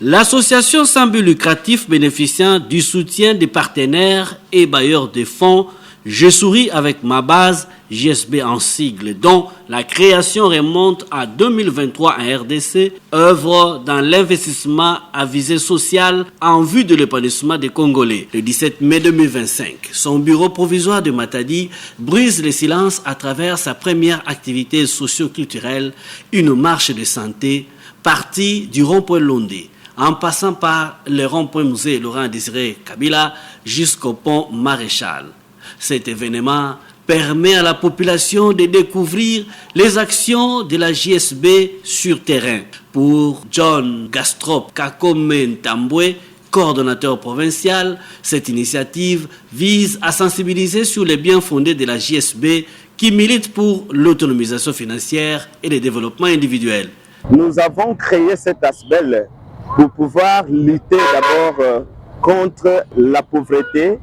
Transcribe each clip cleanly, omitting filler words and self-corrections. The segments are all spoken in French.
L'association sans but lucratif bénéficiant du soutien des partenaires et bailleurs de fonds Je souris avec ma base, JSB en sigle, dont la création remonte à 2023 en RDC, œuvre dans l'investissement à visée sociale en vue de l'épanouissement des Congolais. Le 17 mai 2025, son bureau provisoire de Matadi brise le silence à travers sa première activité socio-culturelle, une marche de santé, partie du rond-point Londé, en passant par le rond-point musée Laurent-Désiré Kabila jusqu'au pont Maréchal. Cet événement permet à la population de découvrir les actions de la JSB sur terrain. Pour John Gastrop Kakome Ntambwe, coordonnateur provincial, cette initiative vise à sensibiliser sur les biens fondés de la JSB qui milite pour l'autonomisation financière et le développement individuel. Nous avons créé cet aspect pour pouvoir lutter d'abord contre la pauvreté,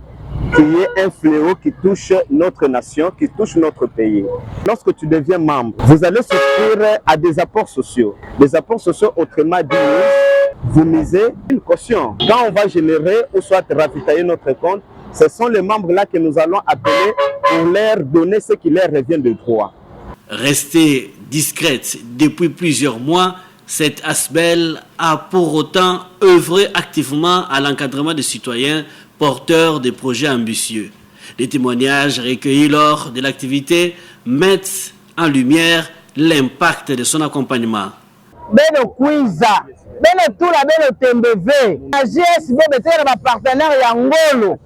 qui est un fléau qui touche notre nation, qui touche notre pays. Lorsque tu deviens membre, vous allez souscrire à des apports sociaux. Les apports sociaux, autrement dit, vous misez une caution. Quand on va générer ou soit ravitailler notre compte, ce sont les membres-là que nous allons appeler pour leur donner ce qui leur revient de droit. Restée discrète depuis plusieurs mois, cette ASBEL a pour autant œuvré activement à l'encadrement des citoyens porteurs de projets ambitieux. Les témoignages recueillis lors de l'activité mettent en lumière l'impact de son accompagnement. Beno Kwiza, Beno Tula, Beno Tembeve, la GSB est un partenaire Yangolo.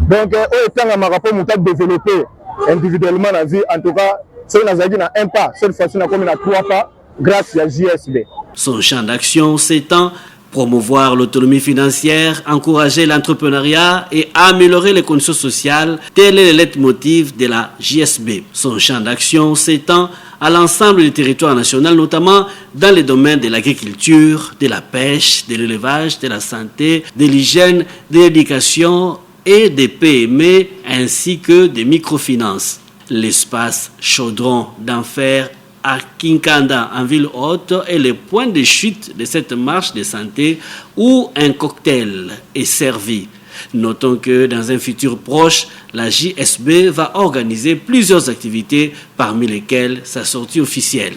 Donc, autant que rapport nous avons développé individuellement la vie, en tout cas, c'est un pas, cette fois-ci, on a comme 3 pas grâce à la JSB. Son champ d'action s'étend: promouvoir l'autonomie financière, encourager l'entrepreneuriat et améliorer les conditions sociales, tel est le leitmotiv de la JSB. Son champ d'action s'étend à l'ensemble du territoire national, notamment dans les domaines de l'agriculture, de la pêche, de l'élevage, de la santé, de l'hygiène, de l'éducation et des PME, ainsi que des microfinances. L'espace Chaudron d'Enfer à Kinkanda, en ville haute, est le point de chute de cette marche de santé où un cocktail est servi. Notons que dans un futur proche, la JSB va organiser plusieurs activités, parmi lesquelles sa sortie officielle.